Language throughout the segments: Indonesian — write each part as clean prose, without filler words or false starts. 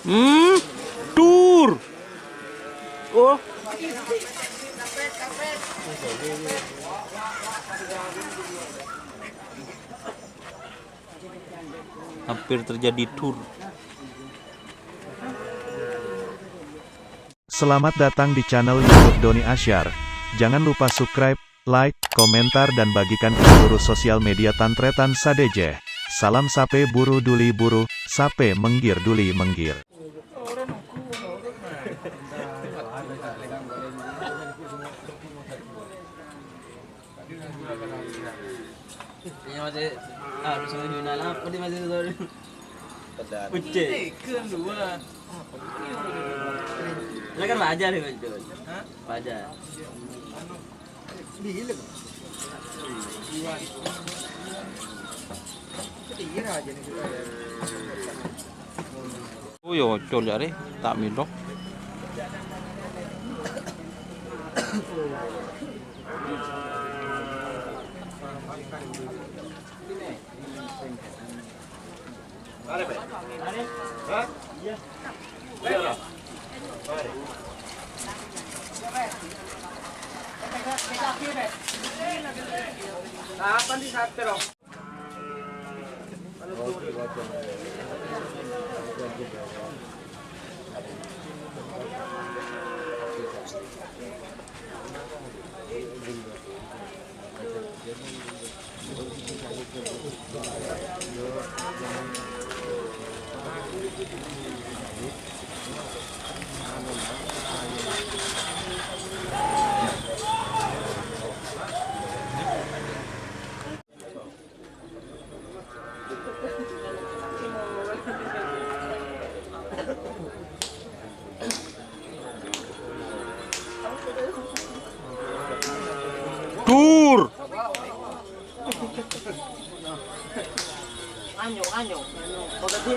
Hmm, tur. Oh. Hampir terjadi tur. Selamat datang di channel YouTube Doni Asyar. Jangan lupa subscribe, like, komentar dan bagikan ke seluruh sosial media Tantretan Sadeje. Salam sape buru duli buru, sape menggir duli menggir. Ini masih harus menunjukkan apa dia masih tahu. Ucap. Kan dua. Lah kan wajar ya itu. Wajar. Dihilek. Oh yo, col jare tak milok. Kapan di saat pero? Tur. Anyo. Apa kan?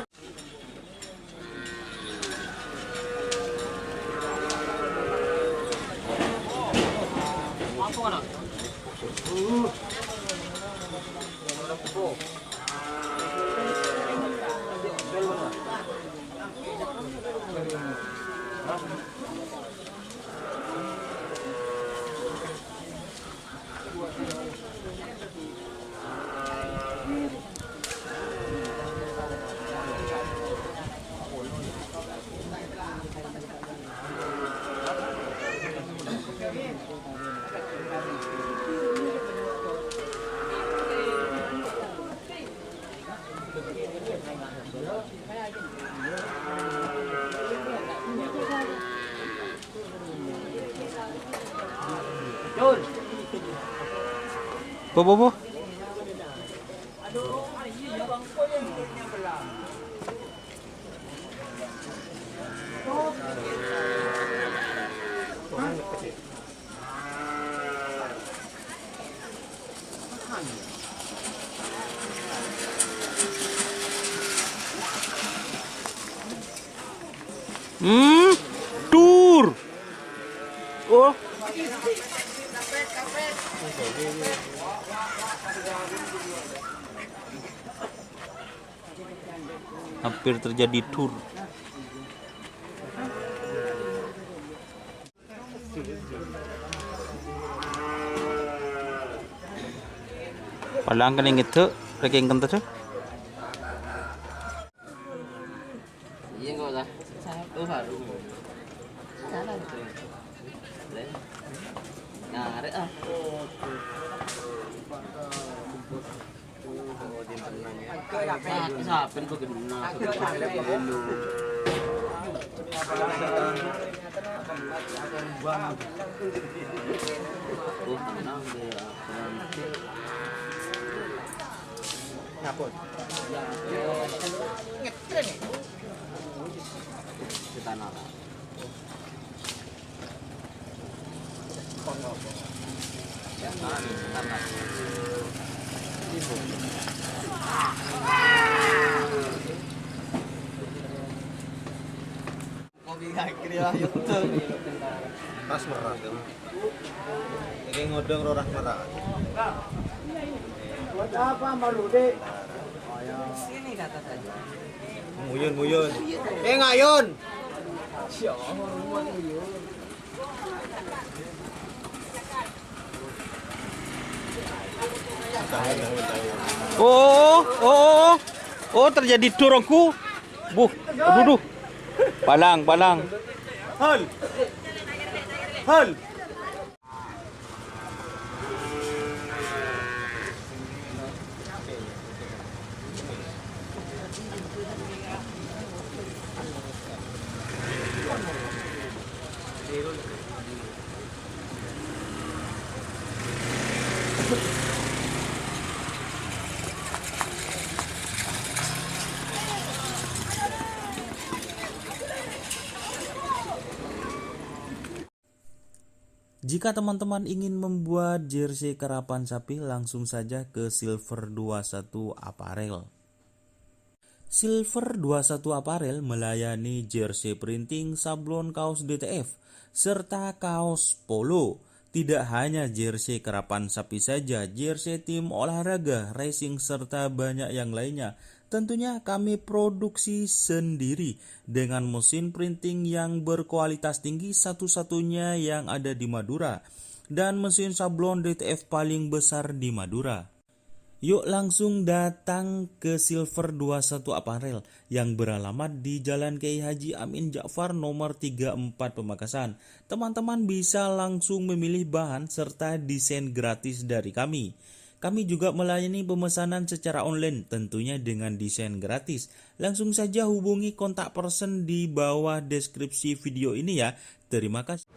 Bo. Hmm, tur. Oh. Hampir terjadi tur. Palang kan yang itu, ranking kan tuh. Iya enggak lah. Satu baru. Salah itu. Ngaret ah. Sapin ko gina. Ngapun. Ngetren. Kita nak. Jangan, tangan. Kopi kaki ya, YouTube. Pas merah kan. Ini ngodong rorak merah. Buat apa baru deh? Sini kata saja. Nguyun. Nggak Yun. Oh, terjadi dorongku. Duduk. Palang. Hal. Jika teman-teman ingin membuat jersey karapan sapi, langsung saja ke Silver 21 Apparel. Silver 21 Apparel melayani jersey printing, sablon kaos DTF, serta kaos polo. Tidak hanya jersey karapan sapi saja, jersey tim olahraga, racing, serta banyak yang lainnya. Tentunya kami produksi sendiri dengan mesin printing yang berkualitas tinggi, satu-satunya yang ada di Madura, dan mesin sablon DTF paling besar di Madura. Yuk langsung datang ke Silver 21 Apparel yang beralamat di Jalan Kiai Haji Amin Ja'far nomor 34 Pamekasan. Teman-teman bisa langsung memilih bahan serta desain gratis dari kami. Kami juga melayani pemesanan secara online, tentunya dengan desain gratis. Langsung saja hubungi kontak person di bawah deskripsi video ini ya. Terima kasih.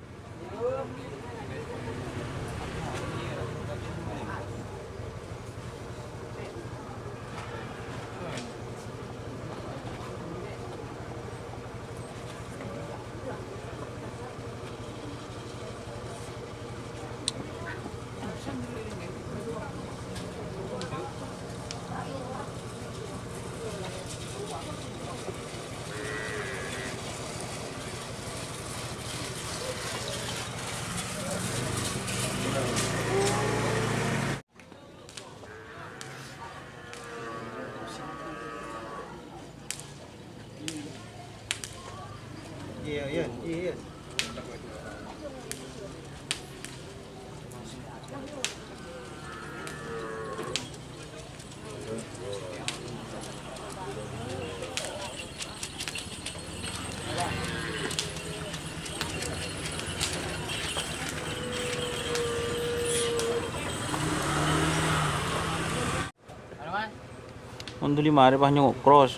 Iya. Untuk 5 hari bah nyok cross.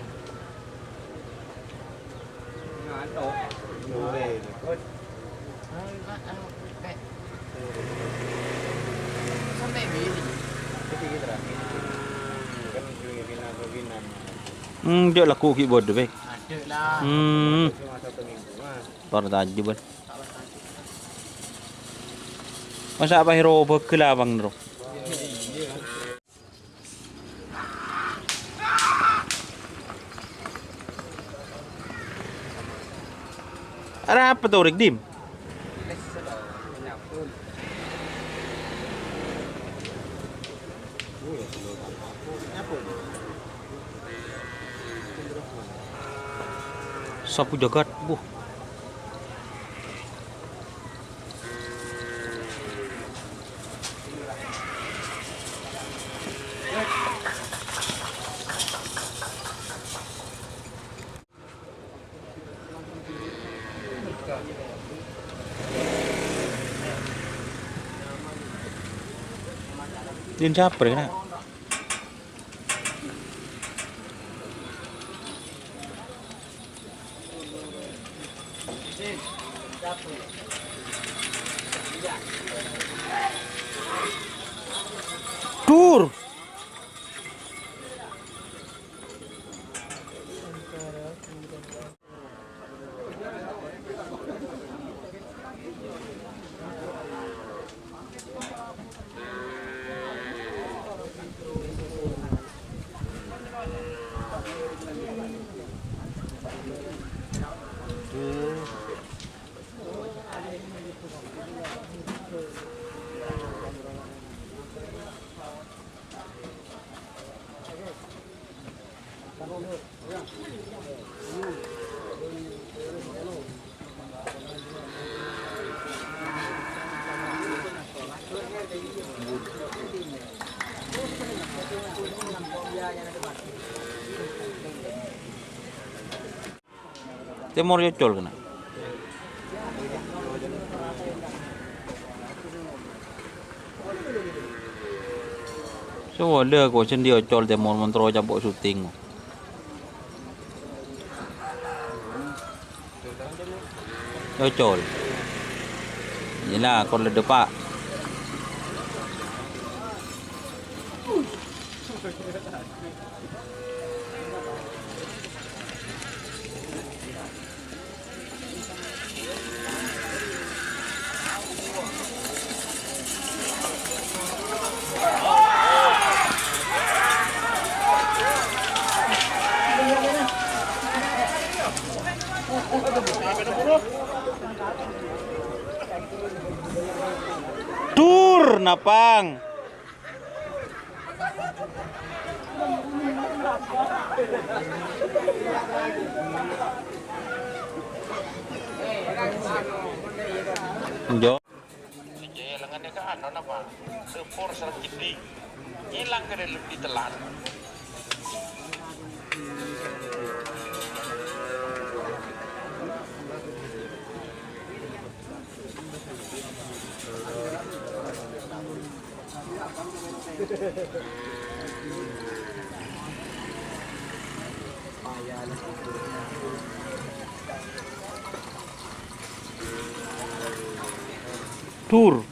Dia laku keyboard deh. Ada lah. Tor taji ban. Masa apa hero bekela bang bro? Ada apa tuh Rikdim? Sapu jagat, bu. Din siapa ya? Tur. Temor yocol kena. So ada ko sendi yocol temor montro cabok syuting. Yocol. Inilah kor ledepak. Tur napang. Jo. Lengannya ke anon apa? Sepor serap jadi hilang ke dalam ditelan. Tur.